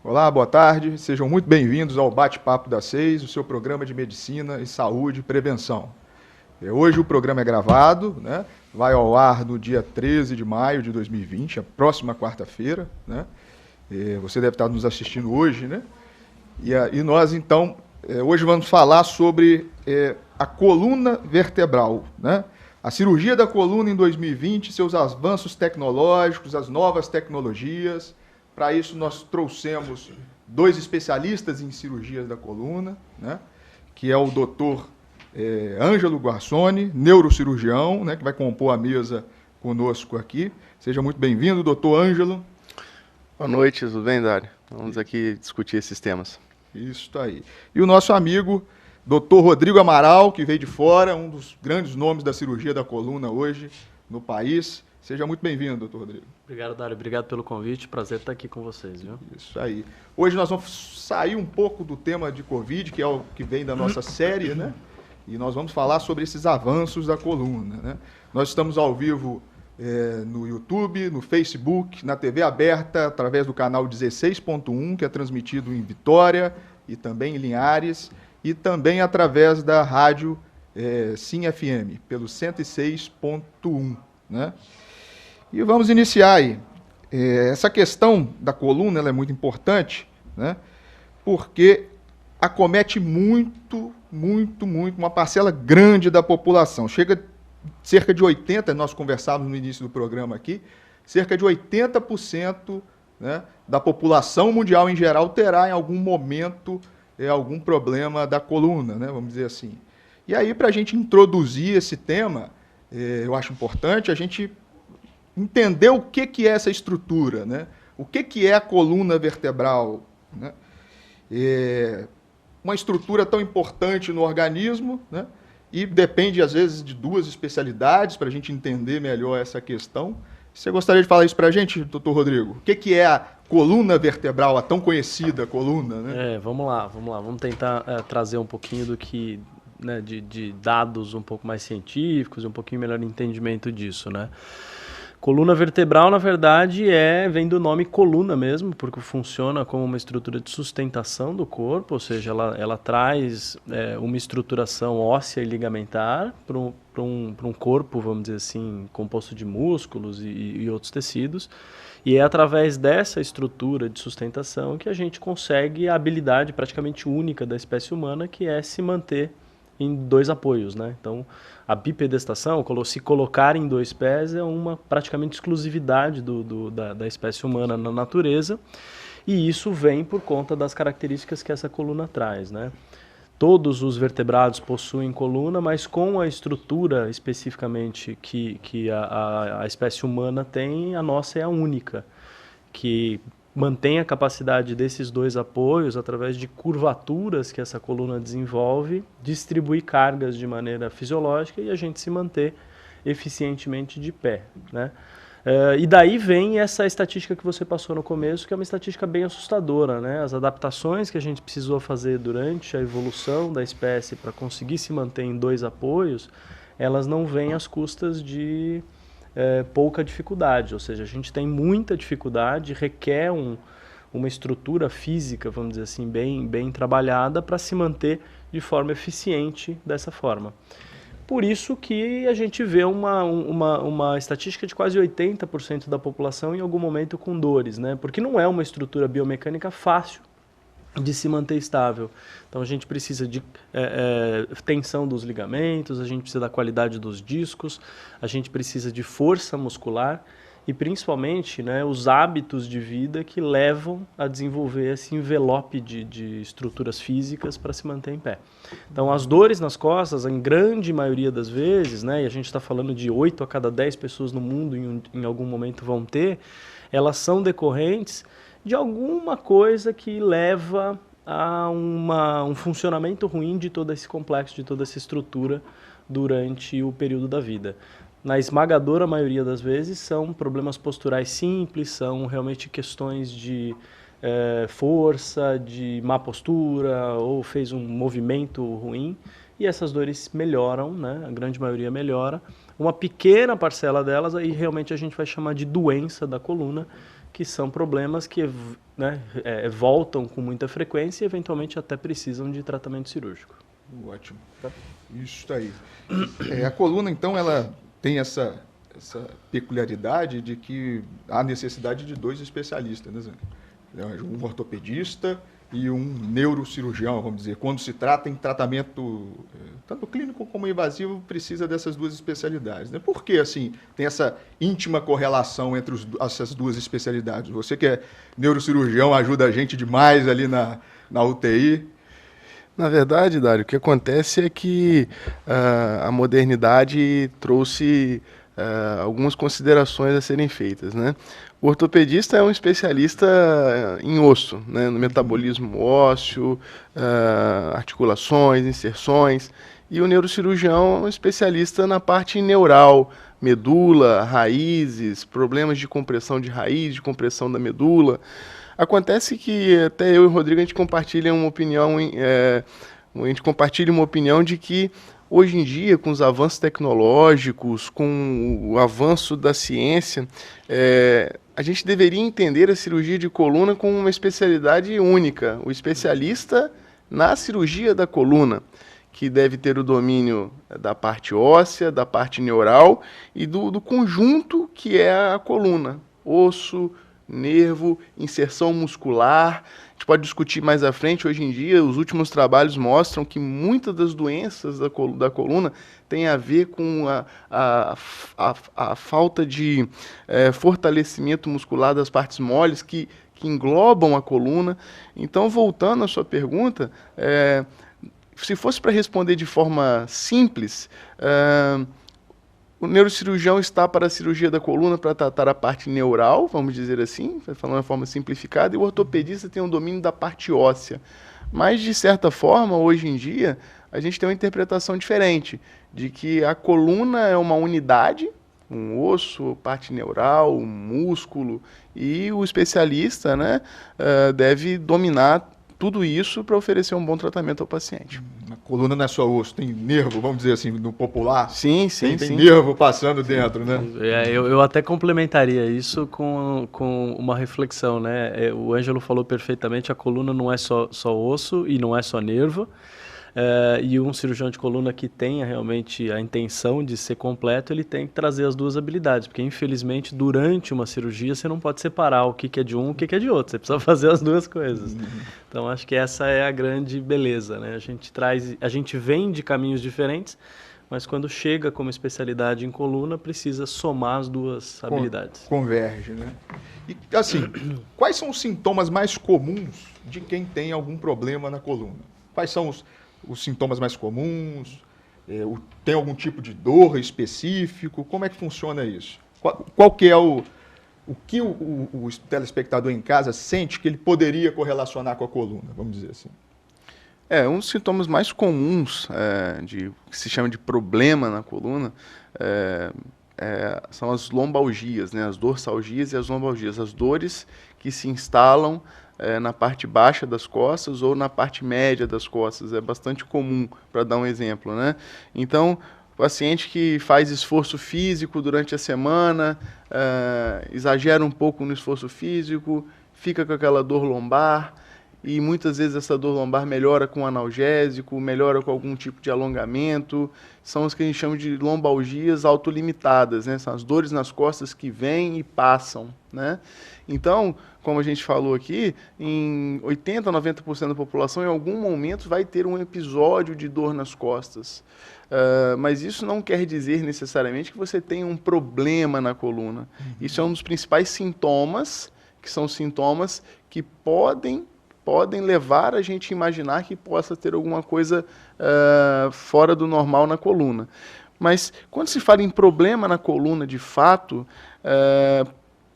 Olá, boa tarde. Sejam muito bem-vindos ao Bate-Papo da Seis, o seu programa de medicina e saúde e prevenção. Hoje o programa é gravado, né? Vai ao ar no dia 13 de maio de 2020, a próxima quarta-feira, né? Você deve estar nos assistindo hoje, né? E nós, então, hoje vamos falar sobre a coluna vertebral, né? A cirurgia da coluna em 2020, seus avanços tecnológicos, as novas tecnologias. Para isso, nós trouxemos dois especialistas em cirurgias da coluna, né? Que é o doutor Ângelo Guarsoni, neurocirurgião, né? Que vai compor a mesa conosco aqui. Seja muito bem-vindo, doutor Ângelo. Boa noite, tudo bem, Dário? Vamos aqui discutir esses temas. Isso aí. E o nosso amigo, doutor Rodrigo Amaral, que veio de fora, um dos grandes nomes da cirurgia da coluna hoje no país. Seja muito bem-vindo, doutor Rodrigo. Obrigado, Dário. Obrigado pelo convite. Prazer estar aqui com vocês, viu? Isso aí. Hoje nós vamos sair um pouco do tema de Covid, que é o que vem da nossa série, né? E nós vamos falar sobre esses avanços da coluna, né? Nós estamos ao vivo no YouTube, no Facebook, na TV aberta, através do canal 16.1, que é transmitido em Vitória e também em Linhares, e também através da rádio Sim FM, pelo 106.1, né? E vamos iniciar aí. Essa questão da coluna ela é muito importante, né? Porque acomete muito, uma parcela grande da população. Chega cerca de 80%, nós conversávamos no início do programa aqui, cerca de 80%, né, da população mundial em geral terá em algum momento algum problema da coluna, né, vamos dizer assim. E aí, para a gente introduzir esse tema, eu acho importante a gente entender o que é essa estrutura, né? O que é a coluna vertebral, né? Uma estrutura tão importante no organismo, né? E depende, às vezes, de duas especialidades para a gente entender melhor essa questão. Você gostaria de falar isso para a gente, doutor Rodrigo? O que é a coluna vertebral, a tão conhecida coluna, né? Vamos lá. Vamos tentar trazer um pouquinho do que, né, de dados um pouco mais científicos, um pouquinho melhor entendimento disso, né? Coluna vertebral, na verdade, vem do nome coluna mesmo, porque funciona como uma estrutura de sustentação do corpo, ou seja, ela traz uma estruturação óssea e ligamentar para um corpo, vamos dizer assim, composto de músculos e outros tecidos. E é através dessa estrutura de sustentação que a gente consegue a habilidade praticamente única da espécie humana, que é se manter em dois apoios, né? Então, a bipedestação, se colocar em dois pés, é uma praticamente exclusividade da espécie humana na natureza, e isso vem por conta das características que essa coluna traz, né? Todos os vertebrados possuem coluna, mas com a estrutura especificamente que a espécie humana tem, a nossa é a única, que mantém a capacidade desses dois apoios, através de curvaturas que essa coluna desenvolve, distribuir cargas de maneira fisiológica e a gente se manter eficientemente de pé, né? E daí vem essa estatística que você passou no começo, que é uma estatística bem assustadora, né? As adaptações que a gente precisou fazer durante a evolução da espécie para conseguir se manter em dois apoios, elas não vêm às custas de pouca dificuldade, ou seja, a gente tem muita dificuldade, requer uma estrutura física, vamos dizer assim, bem trabalhada para se manter de forma eficiente dessa forma. Por isso que a gente vê uma estatística de quase 80% da população em algum momento com dores, né? Porque não é uma estrutura biomecânica fácil de se manter estável. Então a gente precisa de tensão dos ligamentos, a gente precisa da qualidade dos discos, a gente precisa de força muscular e principalmente, né, os hábitos de vida que levam a desenvolver esse envelope de estruturas físicas para se manter em pé. Então as dores nas costas, em grande maioria das vezes, né, e a gente está falando de 8 a cada 10 pessoas no mundo em algum momento vão ter, elas são decorrentes de alguma coisa que leva a um funcionamento ruim de todo esse complexo, de toda essa estrutura durante o período da vida. Na esmagadora maioria das vezes são problemas posturais simples, são realmente questões de força, de má postura, ou fez um movimento ruim, e essas dores melhoram, né? A grande maioria melhora. Uma pequena parcela delas, aí realmente a gente vai chamar de doença da coluna, que são problemas que, né, voltam com muita frequência e eventualmente até precisam de tratamento cirúrgico. Ótimo. Isso aí. A coluna, então, ela tem essa peculiaridade de que há necessidade de 2 especialistas, né, Zé? Um ortopedista e um neurocirurgião, vamos dizer. Quando se trata em tratamento, tanto clínico como invasivo, precisa dessas 2 especialidades, né? Por que, assim, tem essa íntima correlação entre essas 2 especialidades? Você que é neurocirurgião, ajuda a gente demais ali na UTI. Na verdade, Dário, o que acontece é que a modernidade trouxe algumas considerações a serem feitas, né? O ortopedista é um especialista em osso, né? No metabolismo ósseo, articulações, inserções, e o neurocirurgião é um especialista na parte neural, medula, raízes, problemas de compressão de raiz, de compressão da medula. Acontece que até eu e o Rodrigo a gente compartilha uma opinião de que hoje em dia, com os avanços tecnológicos, com o avanço da ciência, a gente deveria entender a cirurgia de coluna como uma especialidade única. O especialista na cirurgia da coluna, que deve ter o domínio da parte óssea, da parte neural e do conjunto que é a coluna, osso, nervo, inserção muscular. A gente pode discutir mais à frente. Hoje em dia, os últimos trabalhos mostram que muitas das doenças da coluna têm a ver com a falta de fortalecimento muscular das partes moles que englobam a coluna. Então, voltando à sua pergunta, se fosse para responder de forma simples, o neurocirurgião está para a cirurgia da coluna para tratar a parte neural, vamos dizer assim, falando de uma forma simplificada, e o ortopedista tem o domínio da parte óssea. Mas, de certa forma, hoje em dia, a gente tem uma interpretação diferente, de que a coluna é uma unidade, um osso, parte neural, um músculo, e o especialista, né, deve dominar tudo isso para oferecer um bom tratamento ao paciente. A coluna não é só osso, tem nervo, vamos dizer assim, no popular. Sim. Tem nervo passando dentro, né? Eu até complementaria isso com uma reflexão, né? O Ângelo falou perfeitamente, a coluna não é só osso e não é só nervo. E um cirurgião de coluna que tenha realmente a intenção de ser completo, ele tem que trazer as 2 habilidades, porque infelizmente durante uma cirurgia você não pode separar o que é de um e o que é de outro, você precisa fazer as 2 coisas. Então acho que essa é a grande beleza, né? A gente vem de caminhos diferentes, mas quando chega como especialidade em coluna, precisa somar as 2 habilidades. Converge, né? E assim, quais são os sintomas mais comuns de quem tem algum problema na coluna? Quais são os sintomas mais comuns? Tem algum tipo de dor específico? Como é que funciona isso? Qual que é o que o telespectador em casa sente que ele poderia correlacionar com a coluna, vamos dizer assim? Um dos sintomas mais comuns que se chama de problema na coluna são as lombalgias, né? As dorsalgias e as lombalgias, as dores que se instalam na parte baixa das costas ou na parte média das costas. É bastante comum, para dar um exemplo, né? Então, o paciente que faz esforço físico durante a semana, exagera um pouco no esforço físico, fica com aquela dor lombar, e muitas vezes essa dor lombar melhora com analgésico, melhora com algum tipo de alongamento. São as que a gente chama de lombalgias autolimitadas, né? São as dores nas costas que vêm e passam, né? Então, como a gente falou aqui, em 80% a 90% da população, em algum momento, vai ter um episódio de dor nas costas. Mas isso não quer dizer necessariamente que você tenha um problema na coluna. Isso é um dos principais sintomas, que são sintomas que podem levar a gente a imaginar que possa ter alguma coisa fora do normal na coluna. Mas quando se fala em problema na coluna, de fato,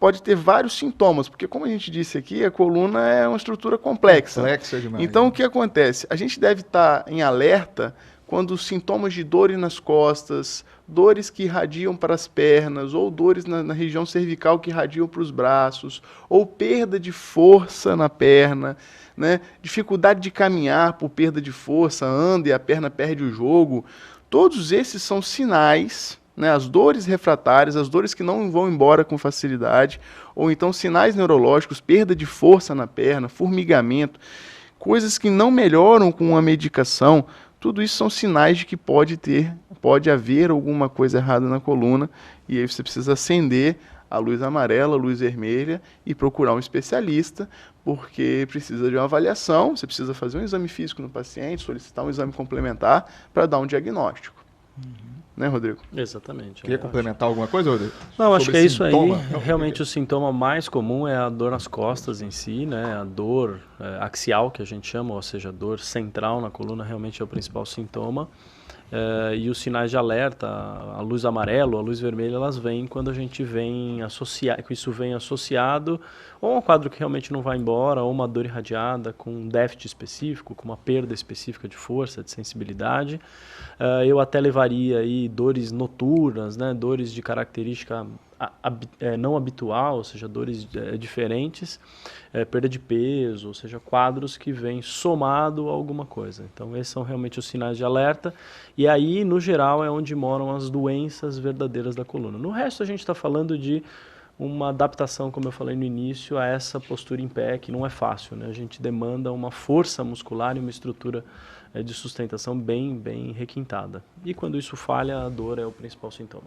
pode ter vários sintomas, porque como a gente disse aqui, a coluna é uma estrutura complexa. Complexa demais. Então, o que acontece? A gente deve estar em alerta quando os sintomas de dores nas costas, dores que irradiam para as pernas, ou dores na região cervical que irradiam para os braços, ou perda de força na perna, né? Dificuldade de caminhar por perda de força, anda e a perna perde o jogo. Todos esses são sinais né, as dores refratárias, as dores que não vão embora com facilidade, ou então sinais neurológicos, perda de força na perna, formigamento, coisas que não melhoram com a medicação, tudo isso são sinais de que pode haver alguma coisa errada na coluna, e aí você precisa acender a luz amarela, a luz vermelha e procurar um especialista, porque precisa de uma avaliação, você precisa fazer um exame físico no paciente, solicitar um exame complementar para dar um diagnóstico. Né, Rodrigo? Exatamente. Queria complementar alguma coisa, Rodrigo? Não, acho que é isso aí. Sintoma? Realmente o sintoma mais comum é a dor nas costas em si, né? A dor axial, que a gente chama, ou seja, a dor central na coluna, realmente é o principal sintoma. E os sinais de alerta, a luz amarela, a luz vermelha, elas vêm quando a gente vem associar, que isso vem associado ou um quadro que realmente não vai embora, ou uma dor irradiada com um déficit específico, com uma perda específica de força, de sensibilidade. Eu até levaria aí dores noturnas, né, dores de característica não habitual, ou seja, dores diferentes, perda de peso, ou seja, quadros que vêm somado a alguma coisa. Então, esses são realmente os sinais de alerta, e aí, no geral, é onde moram as doenças verdadeiras da coluna. No resto, a gente está falando de uma adaptação, como eu falei no início, a essa postura em pé, que não é fácil, né? A gente demanda uma força muscular e uma estrutura de sustentação bem requintada. E quando isso falha, a dor é o principal sintoma.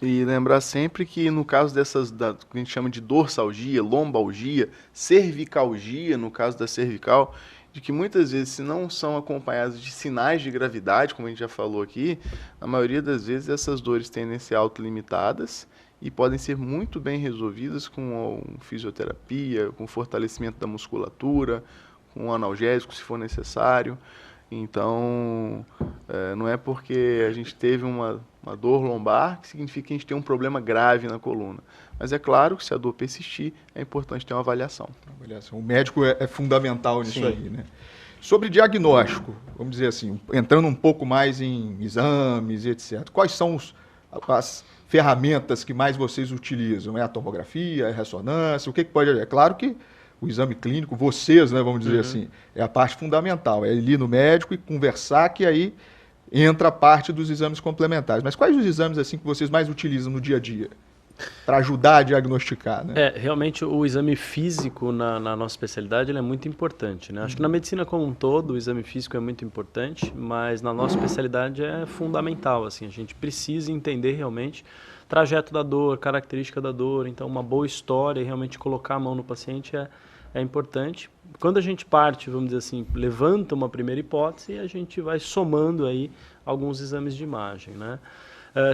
E lembrar sempre que no caso dessas, que a gente chama de dorsalgia, lombalgia, cervicalgia, no caso da cervical, de que muitas vezes, se não são acompanhadas de sinais de gravidade, como a gente já falou aqui, na maioria das vezes essas dores tendem a ser autolimitadas e podem ser muito bem resolvidas com fisioterapia, com fortalecimento da musculatura, com analgésico, se for necessário. Então, não é porque a gente teve uma dor lombar que significa que a gente tem um problema grave na coluna. Mas é claro que se a dor persistir, é importante ter uma avaliação. O médico é fundamental nisso. Sim. Aí, né? Sobre diagnóstico, vamos dizer assim, entrando um pouco mais em exames, etc. Quais são as ferramentas que mais vocês utilizam? É a tomografia, é a ressonância? O que pode... É claro que o exame clínico, vocês, né, vamos dizer assim, é a parte fundamental, é ir no médico e conversar, que aí entra a parte dos exames complementares. Mas quais os exames assim que vocês mais utilizam no dia a dia para ajudar a diagnosticar? Né? Realmente o exame físico na nossa especialidade ele é muito importante. Né? Acho que na medicina como um todo o exame físico é muito importante, mas na nossa especialidade é fundamental. Assim, a gente precisa entender realmente o trajeto da dor, característica da dor, então uma boa história e realmente colocar a mão no paciente é importante. Quando a gente parte, vamos dizer assim, levanta uma primeira hipótese, a gente vai somando aí alguns exames de imagem, né?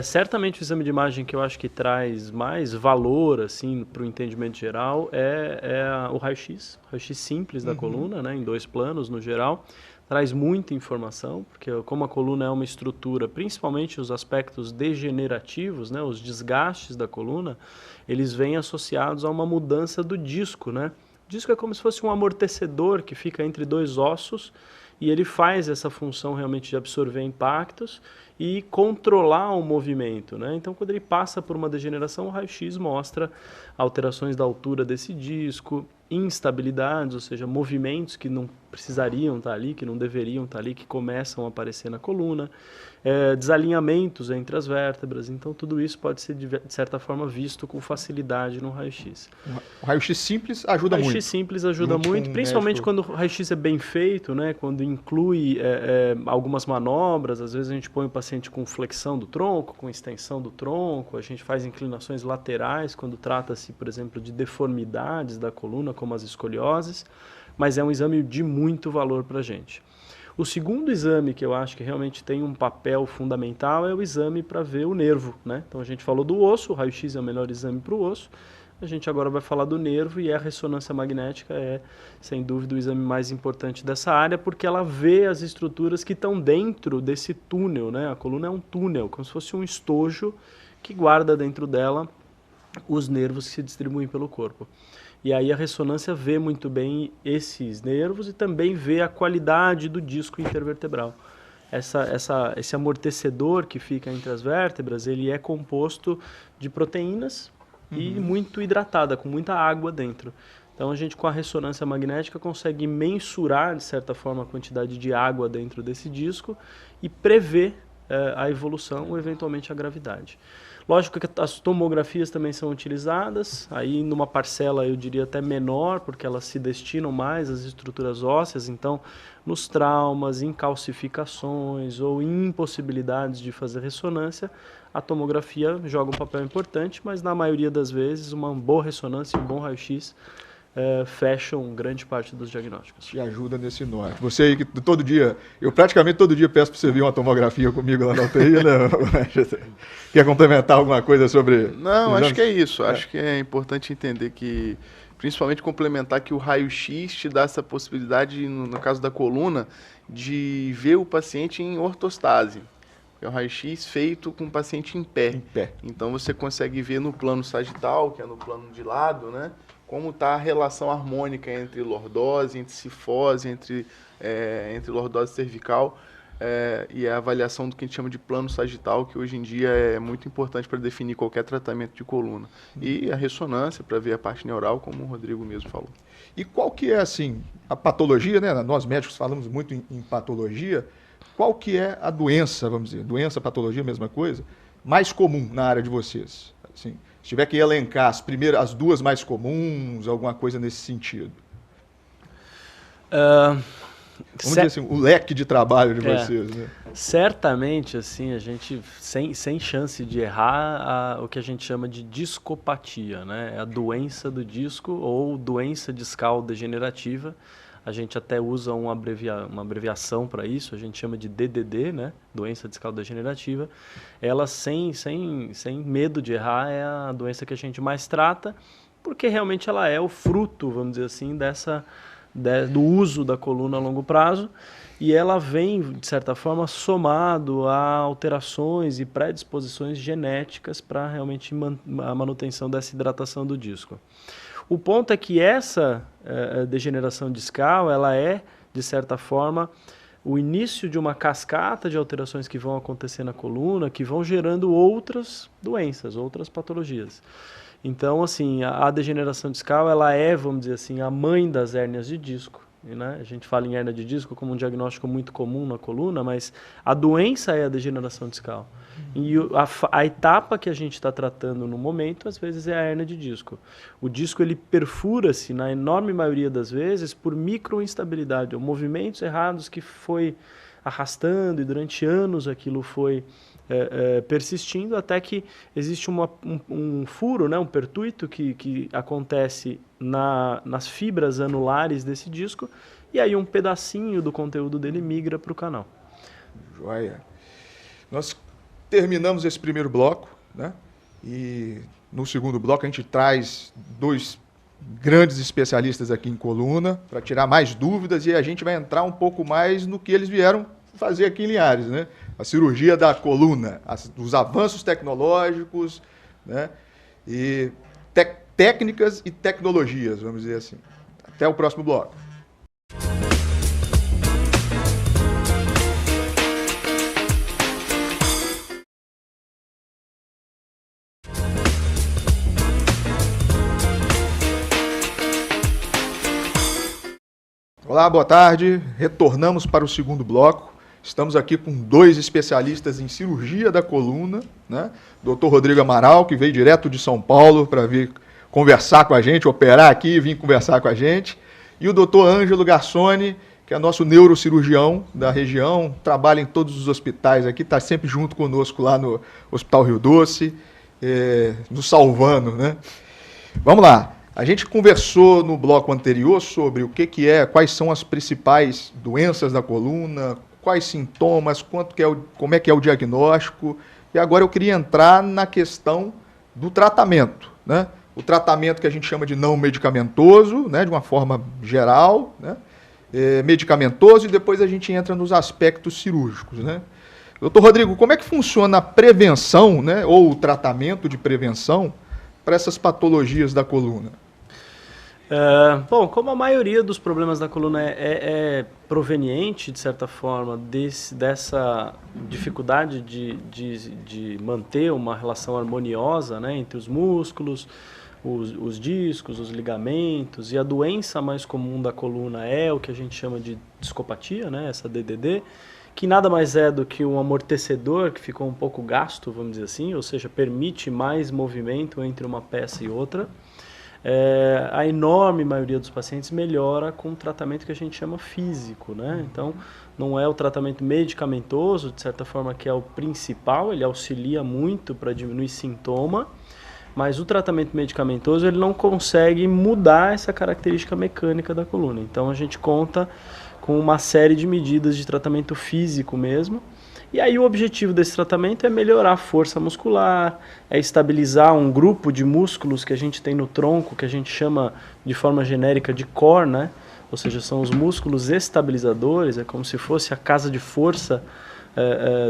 Certamente o exame de imagem que eu acho que traz mais valor assim, para o entendimento geral é o raio-x simples da coluna, né, em 2 planos no geral. Traz muita informação, porque como a coluna é uma estrutura, principalmente os aspectos degenerativos, né, os desgastes da coluna, eles vêm associados a uma mudança do disco, né? O disco é como se fosse um amortecedor que fica entre 2 ossos e ele faz essa função realmente de absorver impactos e controlar o movimento, né? Então, quando ele passa por uma degeneração, o raio-x mostra alterações da altura desse disco, instabilidades, ou seja, movimentos que não precisariam estar ali, que não deveriam estar ali, que começam a aparecer na coluna, desalinhamentos entre as vértebras. Então, tudo isso pode ser, de certa forma, visto com facilidade no raio-x. O raio-x simples ajuda muito. O raio-x simples ajuda muito, principalmente quando o raio-x é bem feito, né? Quando inclui algumas manobras. Às vezes a gente põe o paciente com flexão do tronco, com extensão do tronco, a gente faz inclinações laterais quando trata-se, por exemplo, de deformidades da coluna, como as escolioses, mas é um exame de muito valor para a gente. O segundo exame que eu acho que realmente tem um papel fundamental é o exame para ver o nervo, né? Então a gente falou do osso, o raio-x é o melhor exame para o osso, a gente agora vai falar do nervo e a ressonância magnética é, sem dúvida, o exame mais importante dessa área, porque ela vê as estruturas que estão dentro desse túnel, né? A coluna é um túnel, como se fosse um estojo que guarda dentro dela os nervos que se distribuem pelo corpo. E aí a ressonância vê muito bem esses nervos e também vê a qualidade do disco intervertebral. Esse amortecedor que fica entre as vértebras, ele é composto de proteínas e muito hidratada, com muita água dentro. Então a gente com a ressonância magnética consegue mensurar, de certa forma, a quantidade de água dentro desse disco e prever a evolução ou eventualmente a gravidade. Lógico que as tomografias também são utilizadas, aí numa parcela eu diria até menor, porque elas se destinam mais às estruturas ósseas, então nos traumas, em calcificações ou em impossibilidades de fazer ressonância, a tomografia joga um papel importante, mas na maioria das vezes uma boa ressonância e um bom raio-x fecham grande parte dos diagnósticos. Te ajuda nesse norte. Você aí que todo dia, eu praticamente todo dia peço para você vir uma tomografia comigo lá na UTI, né? Quer complementar alguma coisa sobre... Não, acho que é isso. Acho que é importante entender que, principalmente complementar que o raio-x te dá essa possibilidade, no caso da coluna, de ver o paciente em ortostase. É um raio-x feito com o paciente em pé. Em pé. Então você consegue ver no plano sagital, que é no plano de lado, né? Como está a relação harmônica entre lordose, entre cifose, entre lordose cervical e a avaliação do que a gente chama de plano sagital, que hoje em dia é muito importante para definir qualquer tratamento de coluna. E a ressonância para ver a parte neural, como o Rodrigo mesmo falou. E qual que é, assim, a patologia, né? Nós médicos falamos muito em patologia. Qual que é a doença, vamos dizer, doença, patologia, mesma coisa, mais comum na área de vocês? Assim, se tiver que elencar as duas mais comuns, alguma coisa nesse sentido. Vamos dizer assim, o leque de trabalho de vocês, né? Certamente, assim, a gente, sem chance de errar, o que a gente chama de discopatia, né? É a doença do disco ou doença discal degenerativa. A gente até usa uma abreviação para isso, a gente chama de DDD, né? Doença discal degenerativa. Ela, sem medo de errar, é a doença que a gente mais trata, porque realmente ela é o fruto, vamos dizer assim, do uso da coluna a longo prazo, e ela vem, de certa forma, somado a alterações e predisposições genéticas para realmente a manutenção dessa hidratação do disco. O ponto é que essa degeneração discal, ela é, de certa forma, o início de uma cascata de alterações que vão acontecer na coluna, que vão gerando outras doenças, outras patologias. Então, assim, a degeneração discal, ela é, vamos dizer assim, a mãe das hérnias de disco. Né? A gente fala em hérnia de disco como um diagnóstico muito comum na coluna, mas a doença é a degeneração discal. E a etapa que a gente está tratando no momento, às vezes, é a hérnia de disco. O disco, ele perfura-se, na enorme maioria das vezes, por microinstabilidade, ou movimentos errados que foi arrastando, e durante anos aquilo foi persistindo, até que existe um furo, né, um pertuito que acontece nas fibras anulares desse disco, e aí um pedacinho do conteúdo dele migra para o canal. Joia. Nós terminamos esse primeiro bloco, né? E no segundo bloco a gente traz dois grandes especialistas aqui em coluna para tirar mais dúvidas, e a gente vai entrar um pouco mais no que eles vieram fazer aqui em Linhares, né? A cirurgia da coluna, os avanços tecnológicos, né? E técnicas e tecnologias, vamos dizer assim. Até o próximo bloco. Olá, boa tarde. Retornamos para o segundo bloco. Estamos aqui com dois especialistas em cirurgia da coluna, né? Dr. Rodrigo Amaral, que veio direto de São Paulo para vir conversar com a gente, operar aqui e vir conversar com a gente. E o Dr. Ângelo Garçoni, que é nosso neurocirurgião da região, trabalha em todos os hospitais aqui, está sempre junto conosco lá no Hospital Rio Doce, nos salvando, né? Vamos lá. A gente conversou no bloco anterior sobre o que é, quais são as principais doenças da coluna, quais sintomas, como é que é o diagnóstico. E agora eu queria entrar na questão do tratamento, né? O tratamento que a gente chama de não medicamentoso, né? De uma forma geral, né? Medicamentoso, e depois a gente entra nos aspectos cirúrgicos, né? Doutor Rodrigo, como é que funciona a prevenção, né? Ou o tratamento de prevenção para essas patologias da coluna? Bom, como a maioria dos problemas da coluna é proveniente, de certa forma, dessa dificuldade de manter uma relação harmoniosa, né, entre os músculos, os discos, os ligamentos, e a doença mais comum da coluna é o que a gente chama de discopatia, né, essa DDD. que nada mais é do que um amortecedor que ficou um pouco gasto, vamos dizer assim, ou seja, permite mais movimento entre uma peça e outra. A enorme maioria dos pacientes melhora com um tratamento que a gente chama físico, né? Então, não é o tratamento medicamentoso, de certa forma, que é o principal, ele auxilia muito para diminuir sintoma, mas o tratamento medicamentoso ele não consegue mudar essa característica mecânica da coluna. Então, a gente conta com uma série de medidas de tratamento físico mesmo. E aí o objetivo desse tratamento é melhorar a força muscular, é estabilizar um grupo de músculos que a gente tem no tronco, que a gente chama de forma genérica de core, né? Ou seja, são os músculos estabilizadores, é como se fosse a casa de força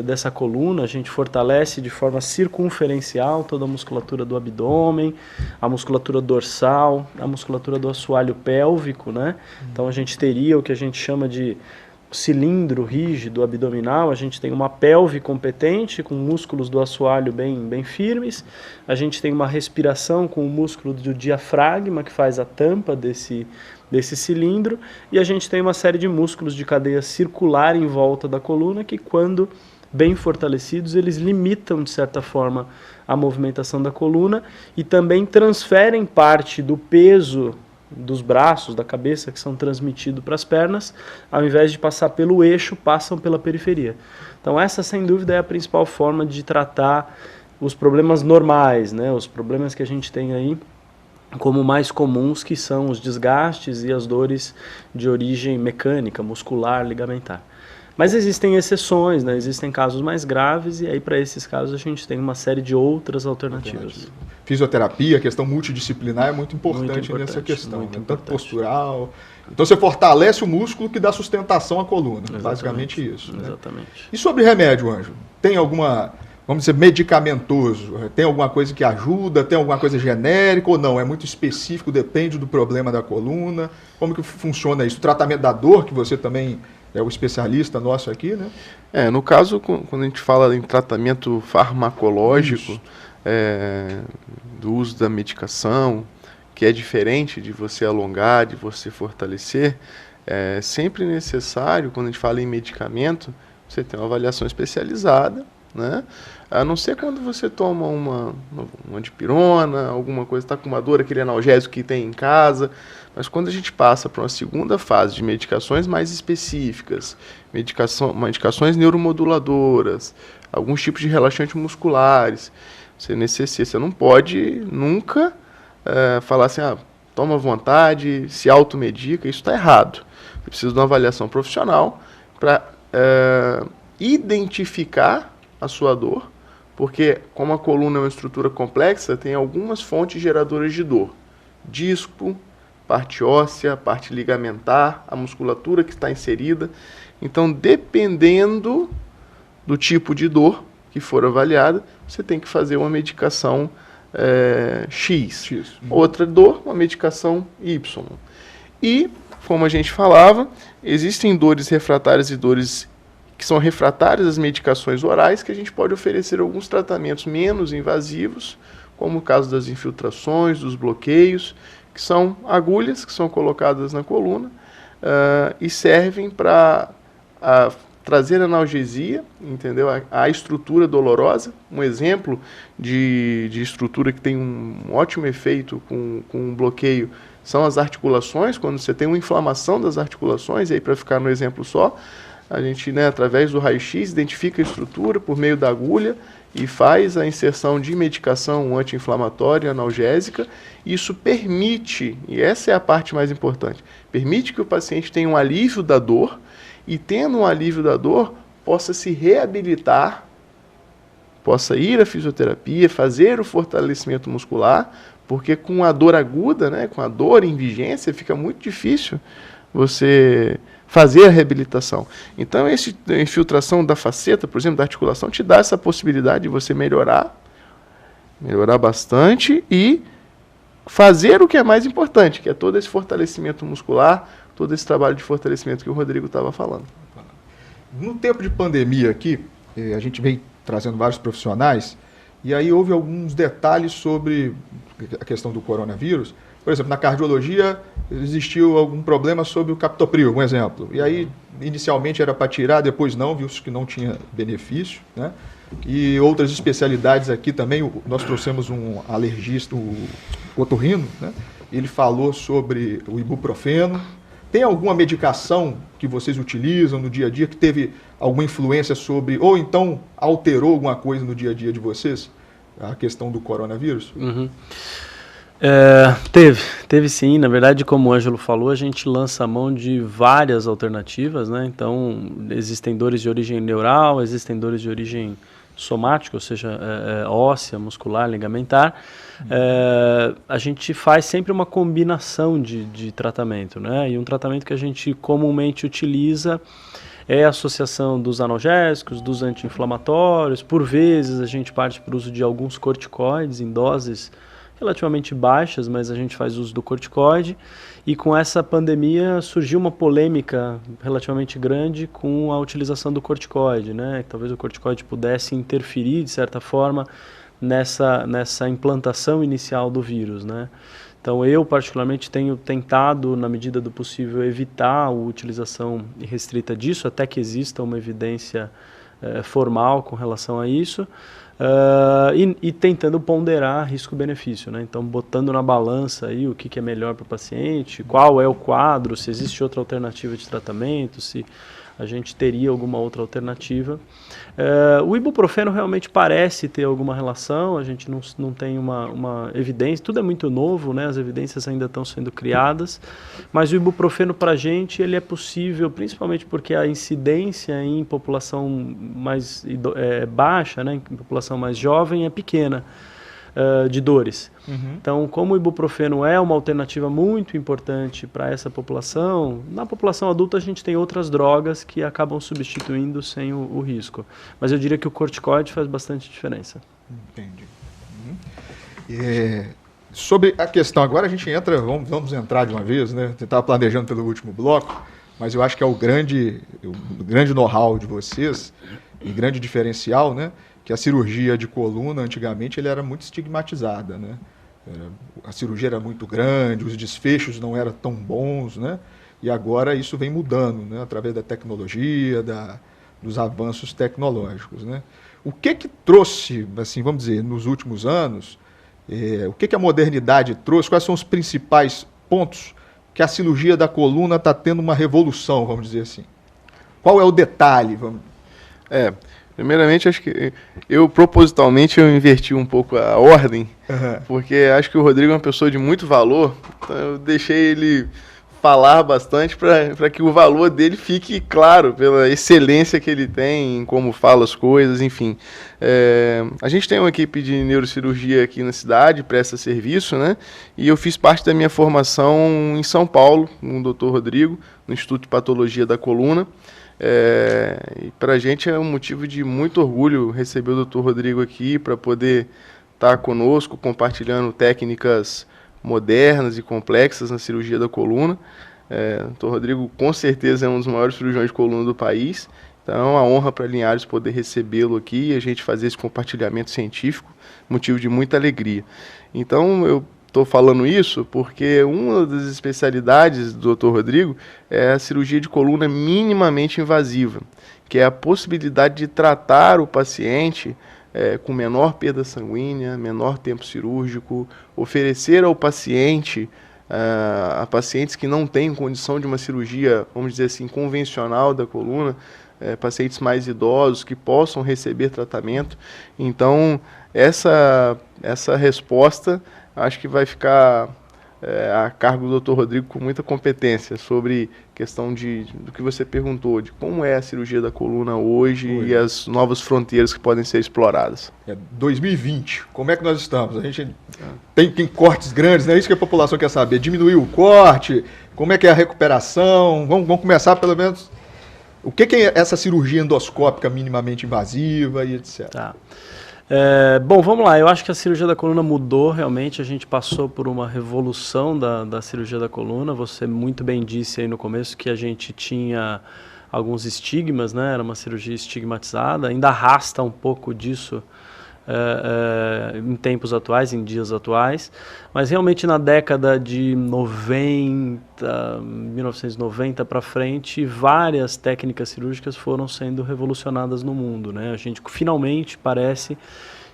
dessa coluna. A gente fortalece de forma circunferencial toda a musculatura do abdômen, a musculatura dorsal, a musculatura do assoalho pélvico, né? Então a gente teria o que a gente chama de cilindro rígido abdominal, a gente tem uma pelve competente com músculos do assoalho bem firmes, a gente tem uma respiração com o músculo do diafragma que faz a tampa desse cilindro, e a gente tem uma série de músculos de cadeia circular em volta da coluna que, quando bem fortalecidos, eles limitam de certa forma a movimentação da coluna e também transferem parte do peso dos braços, da cabeça, que são transmitidos para as pernas, ao invés de passar pelo eixo, passam pela periferia. Então essa, sem dúvida, é a principal forma de tratar os problemas normais, né? Os problemas que a gente tem aí como mais comuns, que são os desgastes e as dores de origem mecânica, muscular, ligamentar. Mas existem exceções, né? Existem casos mais graves, e aí para esses casos a gente tem uma série de outras alternativas. Fisioterapia, a questão multidisciplinar é muito importante nessa questão, né? Tanto postural. Então você fortalece o músculo que dá sustentação à coluna, basicamente isso. Né? Exatamente. E sobre remédio, Ângelo? Tem alguma, vamos dizer, medicamentoso? Tem alguma coisa que ajuda? Tem alguma coisa genérica ou não? É muito específico, depende do problema da coluna? Como que funciona isso? O tratamento da dor, que você também é o especialista nosso aqui, né? No caso, quando a gente fala em tratamento farmacológico, do uso da medicação, que é diferente de você alongar, de você fortalecer, é sempre necessário, quando a gente fala em medicamento, você ter uma avaliação especializada, né? A não ser quando você toma uma dipirona, alguma coisa, está com uma dor, aquele analgésico que tem em casa. Mas quando a gente passa para uma segunda fase de medicações mais específicas, medicações neuromoduladoras, alguns tipos de relaxantes musculares, você não pode nunca falar assim, toma à vontade, se automedica, isso está errado. Você precisa de uma avaliação profissional para identificar a sua dor, porque como a coluna é uma estrutura complexa, tem algumas fontes geradoras de dor. Disco, parte óssea, parte ligamentar, a musculatura que está inserida. Então, dependendo do tipo de dor que for avaliada, você tem que fazer uma medicação X. Outra dor, uma medicação Y. E, como a gente falava, existem dores refratárias e dores que são refratárias às medicações orais, que a gente pode oferecer alguns tratamentos menos invasivos, como o caso das infiltrações, dos bloqueios, que são agulhas que são colocadas na coluna e servem para trazer analgesia, entendeu? A estrutura dolorosa. Um exemplo de estrutura que tem um ótimo efeito com um bloqueio são as articulações, quando você tem uma inflamação das articulações, e aí para ficar no exemplo só, a gente, através do raio-x, identifica a estrutura por meio da agulha e faz a inserção de medicação anti-inflamatória, analgésica. Isso permite, e essa é a parte mais importante, permite que o paciente tenha um alívio da dor e, tendo um alívio da dor, possa se reabilitar, possa ir à fisioterapia, fazer o fortalecimento muscular, porque com a dor aguda, com a dor em vigência, fica muito difícil você fazer a reabilitação. Então, a infiltração da faceta, por exemplo, da articulação, te dá essa possibilidade de você melhorar bastante e fazer o que é mais importante, que é todo esse fortalecimento muscular, todo esse trabalho de fortalecimento que o Rodrigo estava falando. No tempo de pandemia aqui, a gente vem trazendo vários profissionais, e aí houve alguns detalhes sobre a questão do coronavírus, por exemplo, na cardiologia existiu algum problema sobre o captopril, um exemplo. E aí, inicialmente era para tirar, depois não, viu-se que não tinha benefício, né? E outras especialidades aqui também, nós trouxemos um alergista, o otorrino, né? Ele falou sobre o ibuprofeno. Tem alguma medicação que vocês utilizam no dia a dia que teve alguma influência sobre, ou então alterou alguma coisa no dia a dia de vocês? A questão do coronavírus? Uhum. Teve sim. Na verdade, como o Ângelo falou, a gente lança a mão de várias alternativas, né? Então, existem dores de origem neural, existem dores de origem somática, ou seja, óssea, muscular, ligamentar. A gente faz sempre uma combinação de tratamento, né? E um tratamento que a gente comumente utiliza é a associação dos analgésicos, dos anti-inflamatórios. Por vezes a gente parte para o uso de alguns corticoides em doses relativamente baixas, mas a gente faz uso do corticoide. E com essa pandemia surgiu uma polêmica relativamente grande com a utilização do corticoide, né? Talvez o corticoide pudesse interferir, de certa forma, nessa implantação inicial do vírus, né? Então eu particularmente tenho tentado, na medida do possível, evitar a utilização restrita disso, até que exista uma evidência formal com relação a isso, e tentando ponderar risco-benefício, né? Então botando na balança aí o que é melhor para o paciente, qual é o quadro, se existe outra alternativa de tratamento, se a gente teria alguma outra alternativa. O ibuprofeno realmente parece ter alguma relação, a gente não tem uma evidência, tudo é muito novo, né? As evidências ainda estão sendo criadas, mas o ibuprofeno para a gente ele é possível, principalmente porque a incidência em população mais baixa, né? Em população mais jovem é pequena. De dores. Então, como o ibuprofeno é uma alternativa muito importante para essa população, na população adulta a gente tem outras drogas que acabam substituindo sem o risco. Mas eu diria que o corticoide faz bastante diferença. Entendi. Sobre a questão, agora a gente entra, vamos entrar de uma vez, né? Você estava planejando pelo último bloco, mas eu acho que é o grande know-how de vocês e grande diferencial, né? Que a cirurgia de coluna, antigamente, ele era muito estigmatizada, né? A cirurgia era muito grande, os desfechos não eram tão bons, né? E agora isso vem mudando, né? Através da tecnologia, dos avanços tecnológicos, né? O que trouxe, assim, vamos dizer, nos últimos anos, o que a modernidade trouxe, quais são os principais pontos que a cirurgia da coluna está tendo uma revolução, vamos dizer assim? Qual é o detalhe? Primeiramente, acho que propositalmente eu inverti um pouco a ordem, porque acho que o Rodrigo é uma pessoa de muito valor, então eu deixei ele falar bastante para que o valor dele fique claro pela excelência que ele tem em como fala as coisas, enfim. A gente tem uma equipe de neurocirurgia aqui na cidade, presta serviço, né? E eu fiz parte da minha formação em São Paulo, com o Dr. Rodrigo, no Instituto de Patologia da Coluna. E para a gente é um motivo de muito orgulho receber o Dr. Rodrigo aqui para poder estar conosco, compartilhando técnicas modernas e complexas na cirurgia da coluna. O Dr. Rodrigo com certeza é um dos maiores cirurgiões de coluna do país, então é uma honra para a Linhares poder recebê-lo aqui e a gente fazer esse compartilhamento científico, motivo de muita alegria. Então eu estou falando isso porque uma das especialidades do Dr. Rodrigo é a cirurgia de coluna minimamente invasiva, que é a possibilidade de tratar o paciente com menor perda sanguínea, menor tempo cirúrgico, oferecer ao paciente, a pacientes que não têm condição de uma cirurgia, vamos dizer assim, convencional da coluna, pacientes mais idosos que possam receber tratamento. Então, essa resposta acho que vai ficar a cargo do Dr. Rodrigo com muita competência sobre questão do que você perguntou, de como é a cirurgia da coluna hoje e as novas fronteiras que podem ser exploradas. 2020, como é que nós estamos? A gente tem cortes grandes, né? Isso que a população quer saber. Diminuiu o corte, como é que é a recuperação? Vamos começar pelo menos... O que é essa cirurgia endoscópica minimamente invasiva e etc? Tá. Bom, vamos lá. Eu acho que a cirurgia da coluna mudou realmente. A gente passou por uma revolução da cirurgia da coluna. Você muito bem disse aí no começo que a gente tinha alguns estigmas, né? Era uma cirurgia estigmatizada. Ainda arrasta um pouco disso em tempos atuais, em dias atuais, mas realmente na década de 1990 para frente, várias técnicas cirúrgicas foram sendo revolucionadas no mundo, né? A gente finalmente parece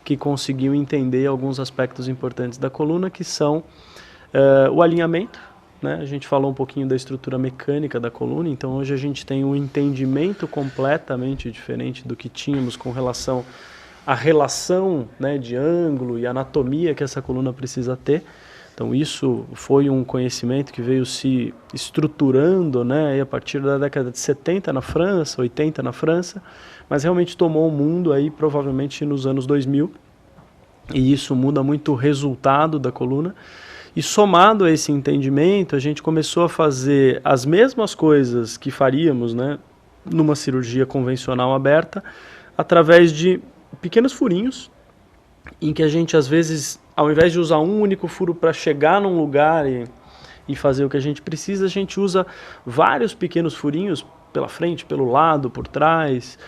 que conseguiu entender alguns aspectos importantes da coluna, que são o alinhamento, né? A gente falou um pouquinho da estrutura mecânica da coluna, então hoje a gente tem um entendimento completamente diferente do que tínhamos com relação à relação, né, de ângulo e anatomia que essa coluna precisa ter. Então isso foi um conhecimento que veio se estruturando, né, a partir da década de 70 na França, 80 na França, mas realmente tomou o mundo aí provavelmente nos anos 2000, e isso muda muito o resultado da coluna. E somado a esse entendimento, a gente começou a fazer as mesmas coisas que faríamos, né, numa cirurgia convencional aberta, através de pequenos furinhos, em que a gente às vezes, ao invés de usar um único furo para chegar num lugar e fazer o que a gente precisa, a gente usa vários pequenos furinhos pela frente, pelo lado, por trás,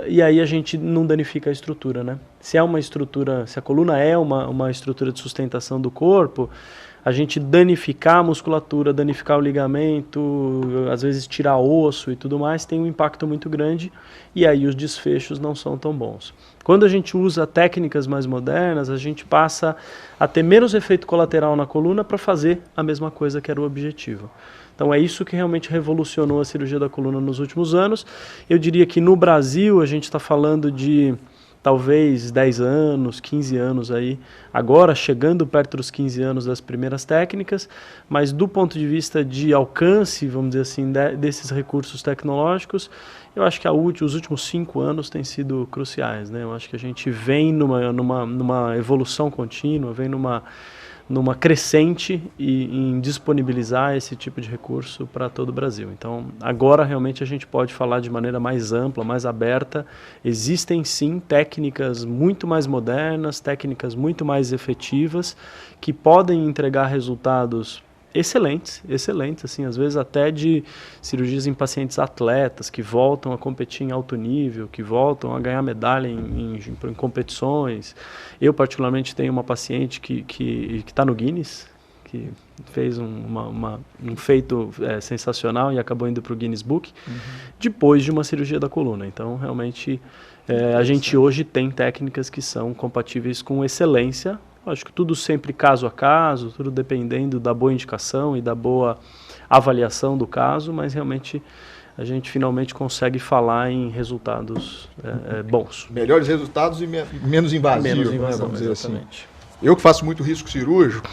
e aí a gente não danifica a estrutura, né? Se a coluna é uma estrutura de sustentação do corpo, a gente danificar a musculatura, danificar o ligamento, às vezes tirar osso e tudo mais, tem um impacto muito grande, e aí os desfechos não são tão bons. Quando a gente usa técnicas mais modernas, a gente passa a ter menos efeito colateral na coluna para fazer a mesma coisa que era o objetivo. Então é isso que realmente revolucionou a cirurgia da coluna nos últimos anos. Eu diria que no Brasil a gente está falando de talvez 10 anos, 15 anos aí, agora chegando perto dos 15 anos das primeiras técnicas, mas do ponto de vista de alcance, vamos dizer assim, desses recursos tecnológicos, eu acho que os últimos 5 anos têm sido cruciais, né? Eu acho que a gente vem numa evolução contínua, vem numa crescente em disponibilizar esse tipo de recurso para todo o Brasil. Então, agora realmente a gente pode falar de maneira mais ampla, mais aberta. Existem sim técnicas muito mais modernas, técnicas muito mais efetivas, que podem entregar resultados excelentes, assim, às vezes até de cirurgias em pacientes atletas que voltam a competir em alto nível, que voltam a ganhar medalha em competições. Eu particularmente tenho uma paciente que está no Guinness, que fez um feito sensacional e acabou indo para o Guinness Book, depois de uma cirurgia da coluna. Então, realmente, a gente hoje tem técnicas que são compatíveis com excelência. Acho que tudo sempre caso a caso, tudo dependendo da boa indicação e da boa avaliação do caso, mas realmente a gente finalmente consegue falar em resultados bons. Melhores resultados e menos invasivos, né, vamos dizer exatamente. Assim. Eu que faço muito risco cirúrgico,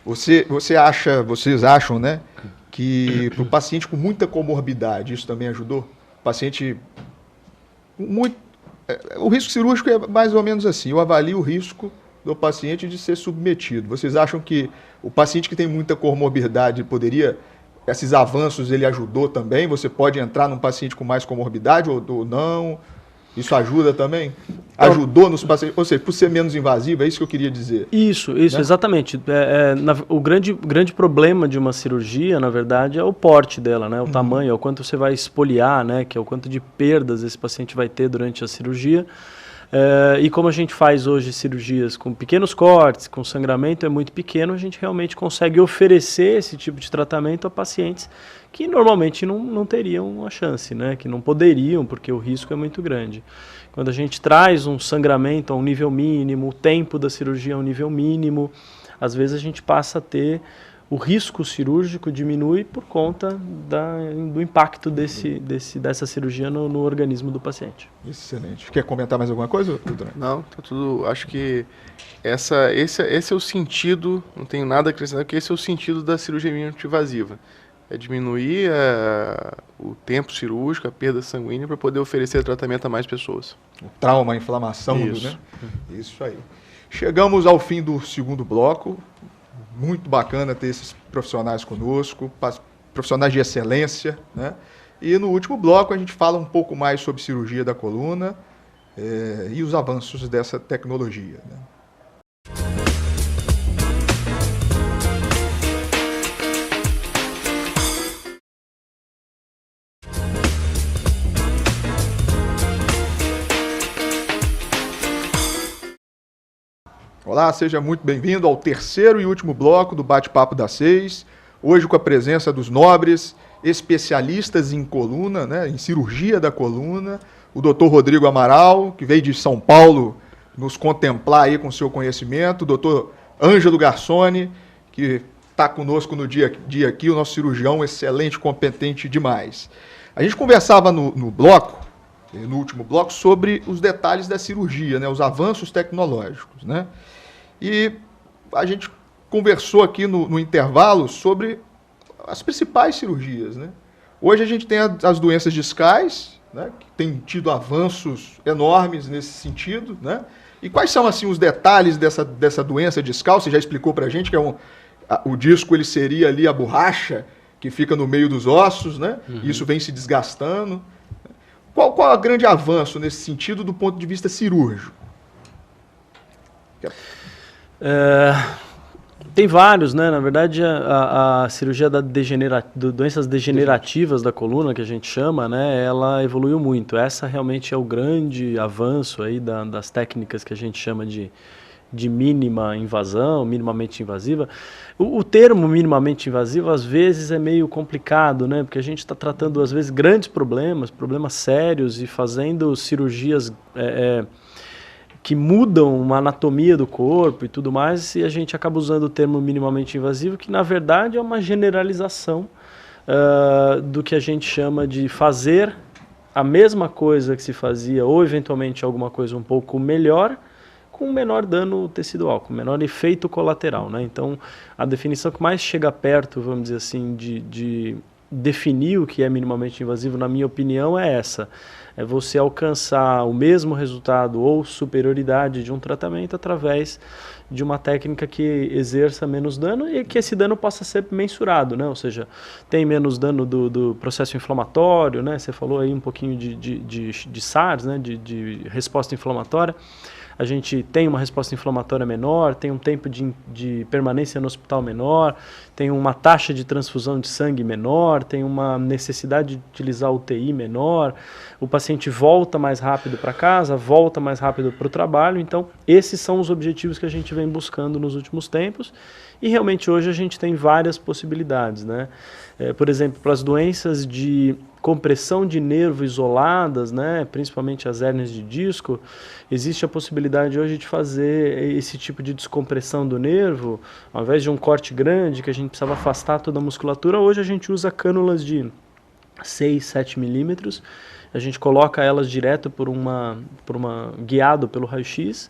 vocês acham, né, que para o paciente com muita comorbidade, isso também ajudou? Paciente o risco cirúrgico é mais ou menos assim, eu avalio o risco do paciente de ser submetido. Vocês acham que o paciente que tem muita comorbidade esses avanços ele ajudou também? Você pode entrar num paciente com mais comorbidade ou não? Isso ajuda também? Ajudou nos pacientes, ou seja, por ser menos invasivo, é isso que eu queria dizer. Isso, né? Exatamente. O grande problema de uma cirurgia, na verdade, é o porte dela, né? O tamanho, é o quanto você vai espoliar, né? Que é o quanto de perdas esse paciente vai ter durante a cirurgia. E como a gente faz hoje cirurgias com pequenos cortes, com sangramento é muito pequeno, a gente realmente consegue oferecer esse tipo de tratamento a pacientes que normalmente não teriam a chance, né? Que não poderiam, porque o risco é muito grande. Quando a gente traz um sangramento a um nível mínimo, o tempo da cirurgia a um nível mínimo, às vezes a gente passa a ter o risco cirúrgico diminui por conta do impacto dessa cirurgia no organismo do paciente. Excelente. Quer comentar mais alguma coisa, doutor? Não, tá tudo. Acho que esse é o sentido, não tenho nada a acrescentar, porque esse é o sentido da cirurgia mínima invasiva. É diminuir o tempo cirúrgico, a perda sanguínea, para poder oferecer tratamento a mais pessoas. O trauma, a inflamação, Isso. Né? Isso aí. Chegamos ao fim do segundo bloco. Muito bacana ter esses profissionais conosco, profissionais de excelência, né? E no último bloco a gente fala um pouco mais sobre cirurgia da coluna e os avanços dessa tecnologia, né? Olá, seja muito bem-vindo ao terceiro e último bloco do Bate-Papo das 6. Hoje com a presença dos nobres especialistas em coluna, né, em cirurgia da coluna, o Dr. Rodrigo Amaral, que veio de São Paulo nos contemplar aí com seu conhecimento, o Dr. Ângelo Garçoni, que está conosco no dia a dia aqui, o nosso cirurgião excelente, competente demais. A gente conversava no último bloco, sobre os detalhes da cirurgia, né, os avanços tecnológicos, né? E a gente conversou aqui no intervalo sobre as principais cirurgias, né? Hoje a gente tem as doenças discais, né, que tem tido avanços enormes nesse sentido, né? E quais são assim os detalhes dessa doença discal? Você já explicou para a gente que o disco ele seria ali a borracha que fica no meio dos ossos, né? Uhum. Isso vem se desgastando. Qual é o grande avanço nesse sentido do ponto de vista cirúrgico? Tem vários, né? Na verdade, a cirurgia doenças degenerativas da coluna, que a gente chama, né? Ela evoluiu muito. Essa realmente é o grande avanço aí das técnicas que a gente chama de mínima invasão, minimamente invasiva. O termo minimamente invasivo, às vezes, é meio complicado, né? Porque a gente está tratando, às vezes, grandes problemas sérios e fazendo cirurgias que mudam uma anatomia do corpo e tudo mais, e a gente acaba usando o termo minimamente invasivo, que, na verdade, é uma generalização do que a gente chama de fazer a mesma coisa que se fazia, ou, eventualmente, alguma coisa um pouco melhor, com menor dano tecidual, com menor efeito colateral, né? Então, a definição que mais chega perto, vamos dizer assim, de definir o que é minimamente invasivo, na minha opinião, é essa. É você alcançar o mesmo resultado ou superioridade de um tratamento através de uma técnica que exerça menos dano e que esse dano possa ser mensurado, né? Ou seja, tem menos dano do processo inflamatório, né? Você falou aí um pouquinho de SARS, né? De resposta inflamatória. A gente tem uma resposta inflamatória menor, tem um tempo de permanência no hospital menor, tem uma taxa de transfusão de sangue menor, tem uma necessidade de utilizar UTI menor, o paciente volta mais rápido para casa, volta mais rápido para o trabalho. Então, esses são os objetivos que a gente vem buscando nos últimos tempos e realmente hoje a gente tem várias possibilidades, né? Por exemplo, para as doenças de compressão de nervo isoladas, né, principalmente as hérnias de disco, existe a possibilidade hoje de fazer esse tipo de descompressão do nervo, ao invés de um corte grande que a gente precisava afastar toda a musculatura, hoje a gente usa cânulas de 6, 7 milímetros, a gente coloca elas direto guiado pelo raio-x,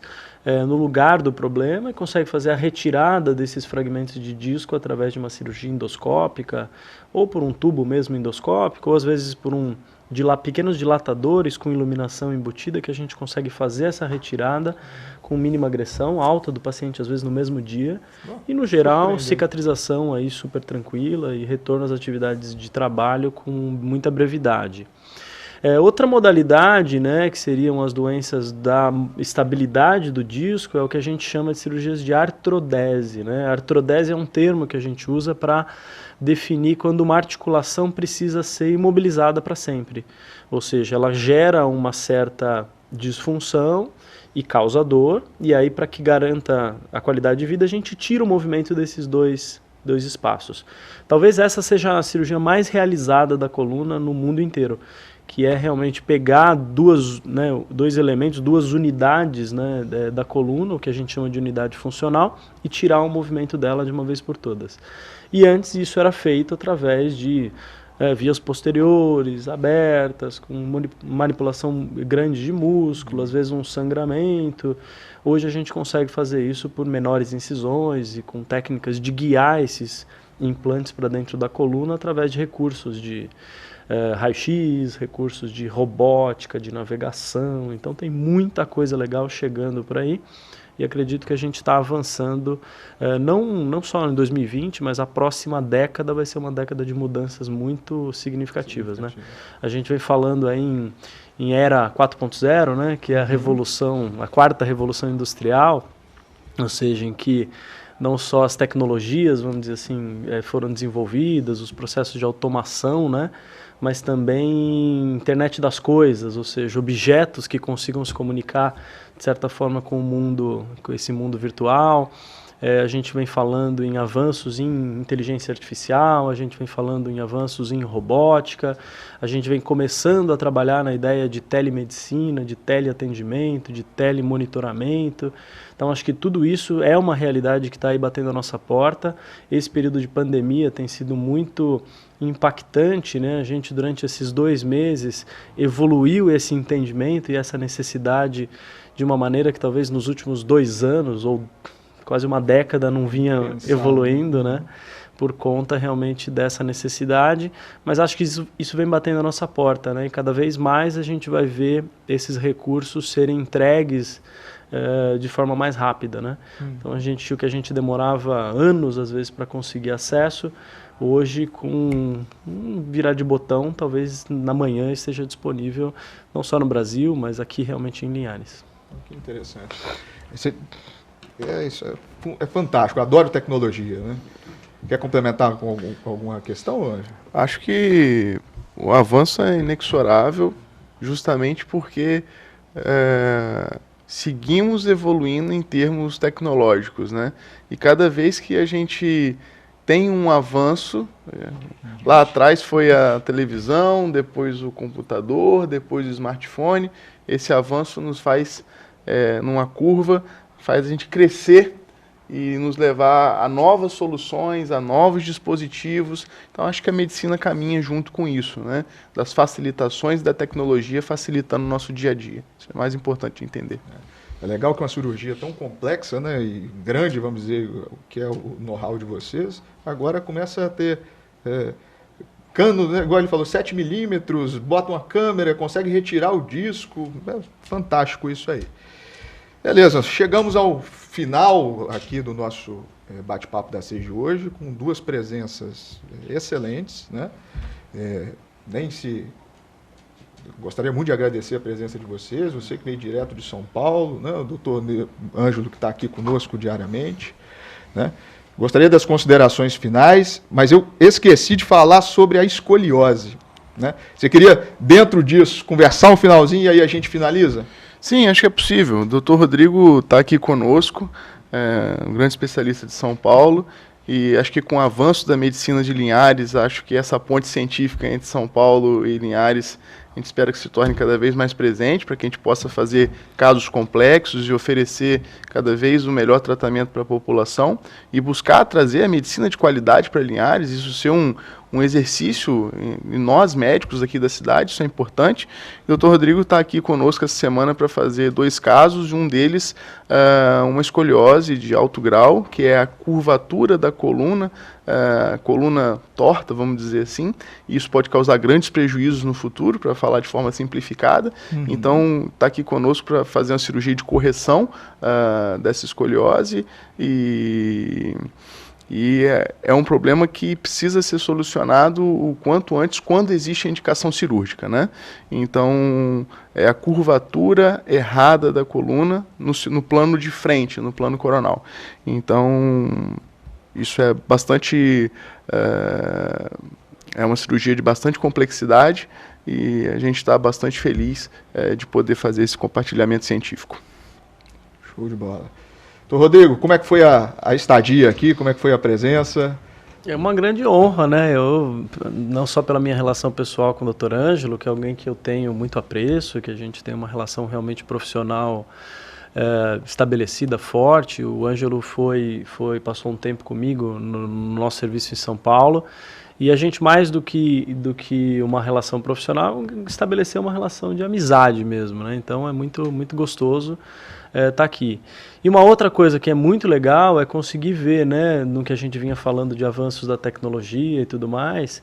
no lugar do problema e consegue fazer a retirada desses fragmentos de disco através de uma cirurgia endoscópica ou por um tubo mesmo endoscópico ou às vezes por pequenos dilatadores com iluminação embutida que a gente consegue fazer essa retirada com mínima agressão, alta do paciente às vezes no mesmo dia e no geral cicatrização aí super tranquila e retorno às atividades de trabalho com muita brevidade. Outra modalidade, né, que seriam as doenças da estabilidade do disco, é o que a gente chama de cirurgias de artrodese, né? A artrodese é um termo que a gente usa para definir quando uma articulação precisa ser imobilizada para sempre. Ou seja, ela gera uma certa disfunção e causa dor, e aí para que garanta a qualidade de vida, a gente tira o movimento desses dois espaços. Talvez essa seja a cirurgia mais realizada da coluna no mundo inteiro, que é realmente pegar dois elementos, duas unidades, né, da coluna, o que a gente chama de unidade funcional, e tirar o movimento dela de uma vez por todas. E antes isso era feito através de vias posteriores, abertas, com manipulação grande de músculo, às vezes um sangramento. Hoje a gente consegue fazer isso por menores incisões e com técnicas de guiar esses implantes para dentro da coluna através de recursos de raio-x, recursos de robótica, de navegação. Então tem muita coisa legal chegando por aí e acredito que a gente está avançando não só em 2020, mas a próxima década vai ser uma década de mudanças muito significativas, né? A gente vem falando aí em era 4.0, né, que é a quarta revolução industrial, ou seja, em que não só as tecnologias, vamos dizer assim, foram desenvolvidas, os processos de automação, né? Mas também internet das coisas, ou seja, objetos que consigam se comunicar de certa forma com o mundo, com esse mundo virtual. A gente vem falando em avanços em inteligência artificial, a gente vem falando em avanços em robótica, a gente vem começando a trabalhar na ideia de telemedicina, de teleatendimento, de telemonitoramento. Então, acho que tudo isso é uma realidade que está aí batendo a nossa porta. Esse período de pandemia tem sido muito impactante, né? A gente, durante esses 2 meses, evoluiu esse entendimento e essa necessidade de uma maneira que talvez nos últimos 2 anos, ou quase uma década, não vinha evoluindo, né? Por conta realmente dessa necessidade, mas acho que isso vem batendo a nossa porta, né? E cada vez mais a gente vai ver esses recursos serem entregues de forma mais rápida, né? Então o que a gente demorava anos às vezes para conseguir acesso, hoje com um virar de botão, talvez na manhã esteja disponível, não só no Brasil, mas aqui realmente em Linhares. Que interessante. Isso é fantástico, eu adoro tecnologia, né? Quer complementar com alguma questão, Ângelo? Acho que o avanço é inexorável justamente porque seguimos evoluindo em termos tecnológicos, né? E cada vez que a gente tem um avanço, lá atrás foi a televisão, depois o computador, depois o smartphone, esse avanço nos faz, numa curva, faz a gente crescer e nos levar a novas soluções, a novos dispositivos. Então, acho que a medicina caminha junto com isso, né? Das facilitações da tecnologia facilitando o nosso dia a dia. Isso é mais importante de entender. É legal que uma cirurgia tão complexa, né, e grande, vamos dizer, o que é o know-how de vocês, agora começa a ter cano, né, igual ele falou, 7 milímetros, bota uma câmera, consegue retirar o disco. É fantástico isso aí. Beleza, chegamos ao final aqui do nosso bate-papo da CES de hoje, com 2 presenças excelentes, né? Gostaria muito de agradecer a presença de vocês, você que veio direto de São Paulo, né? O doutor Ângelo, que está aqui conosco diariamente, né? Gostaria das considerações finais, mas eu esqueci de falar sobre a escoliose, né? Você queria, dentro disso, conversar um finalzinho e aí a gente finaliza? Sim, acho que é possível. O Dr. Rodrigo está aqui conosco, um grande especialista de São Paulo, e acho que com o avanço da medicina de Linhares, acho que essa ponte científica entre São Paulo e Linhares, a gente espera que se torne cada vez mais presente, para que a gente possa fazer casos complexos e oferecer cada vez o melhor tratamento para a população e buscar trazer a medicina de qualidade para Linhares, isso ser um exercício em nós médicos aqui da cidade, isso é importante. O Dr. Rodrigo está aqui conosco essa semana para fazer 2 casos, um deles uma escoliose de alto grau, que é a curvatura da coluna torta, vamos dizer assim, e isso pode causar grandes prejuízos no futuro, para falar de forma simplificada. Então, está aqui conosco para fazer uma cirurgia de correção dessa escoliose e é um problema que precisa ser solucionado o quanto antes, quando existe a indicação cirúrgica, né? Então, é a curvatura errada da coluna no plano de frente, no plano coronal. Então, isso é bastante... é uma cirurgia de bastante complexidade e a gente está bastante feliz de poder fazer esse compartilhamento científico. Show de bola. Doutor Rodrigo, como é que foi a estadia aqui? Como é que foi a presença? É uma grande honra, né? Eu, não só pela minha relação pessoal com o Dr. Ângelo, que é alguém que eu tenho muito apreço, que a gente tem uma relação realmente profissional estabelecida, forte. O Ângelo passou um tempo comigo no nosso serviço em São Paulo, e a gente, mais do que uma relação profissional, estabeleceu uma relação de amizade mesmo, né? Então é muito, muito gostoso tá aqui. E uma outra coisa que é muito legal é conseguir ver, né, no que a gente vinha falando de avanços da tecnologia e tudo mais,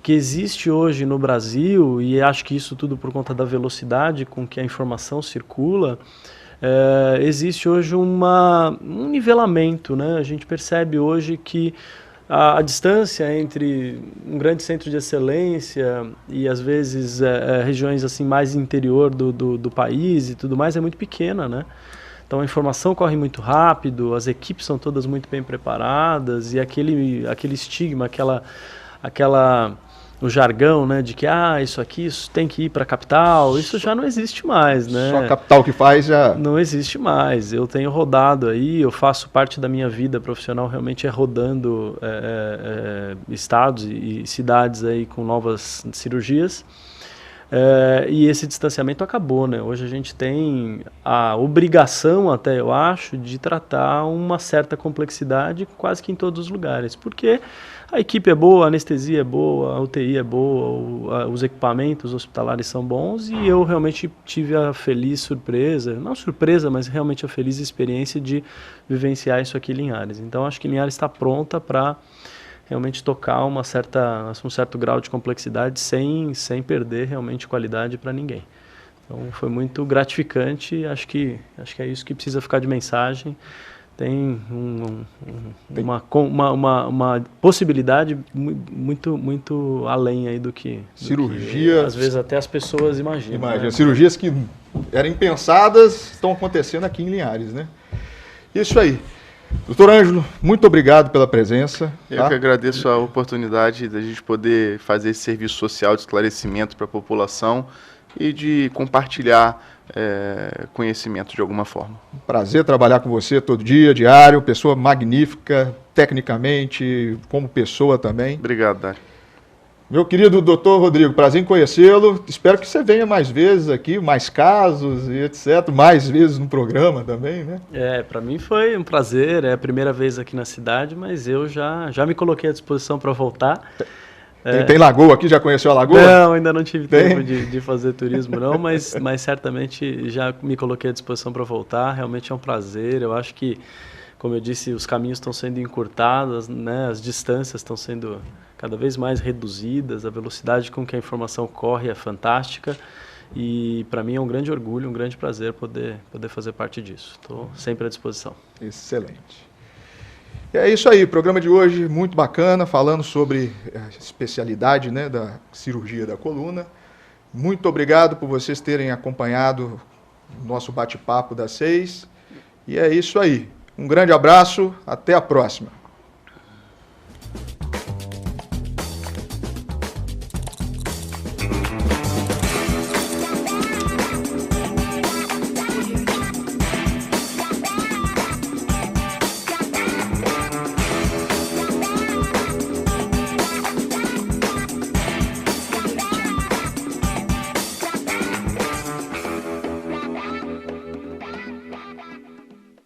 que existe hoje no Brasil, e acho que isso tudo por conta da velocidade com que a informação circula, existe hoje um nivelamento, né? A gente percebe hoje que a distância entre um grande centro de excelência e às vezes regiões assim mais interior do país e tudo mais é muito pequena, né? Então a informação corre muito rápido, as equipes são todas muito bem preparadas e aquele estigma, o jargão, né, de que isso tem que ir para a capital, isso já não existe mais, né? Só a capital que faz já... Não existe mais. Eu tenho rodado aí, eu faço parte da minha vida profissional realmente rodando estados e cidades aí com novas cirurgias. E esse distanciamento acabou, né? Hoje a gente tem a obrigação, até eu acho, de tratar uma certa complexidade quase que em todos os lugares, porque a equipe é boa, a anestesia é boa, a UTI é boa, os equipamentos hospitalares são bons e eu realmente tive a feliz surpresa, não surpresa, mas realmente a feliz experiência de vivenciar isso aqui em Linhares. Então acho que Linhares está pronta para realmente tocar um certo grau de complexidade sem perder realmente qualidade para ninguém. Então foi muito gratificante, acho que é isso que precisa ficar de mensagem. Tem uma possibilidade muito além aí do que às vezes até as pessoas imaginam. Né? Cirurgias que eram impensadas estão acontecendo aqui em Linhares, né? Isso aí. Doutor Ângelo, muito obrigado pela presença. Eu que agradeço a oportunidade da gente poder fazer esse serviço social de esclarecimento para a população e de compartilhar conhecimento de alguma forma. Prazer trabalhar com você todo dia, diário, pessoa magnífica, tecnicamente, como pessoa também. Obrigado, Dário. Meu querido doutor Rodrigo, prazer em conhecê-lo. Espero que você venha mais vezes aqui, mais casos e etc. Mais vezes no programa também, né? Para mim foi um prazer. É a primeira vez aqui na cidade, mas eu já me coloquei à disposição para voltar. Tem lagoa aqui? Já conheceu a lagoa? Não, ainda não tive tempo de fazer turismo, não, mas certamente já me coloquei à disposição para voltar. Realmente é um prazer. Eu acho que, como eu disse, os caminhos estão sendo encurtados, né? As distâncias estão sendo cada vez mais reduzidas, a velocidade com que a informação corre é fantástica e para mim é um grande orgulho, um grande prazer poder fazer parte disso. Estou sempre à disposição. Excelente. E é isso aí, o programa de hoje muito bacana, falando sobre a especialidade, né, da cirurgia da coluna. Muito obrigado por vocês terem acompanhado o nosso bate-papo das 6. E é isso aí. Um grande abraço, até a próxima.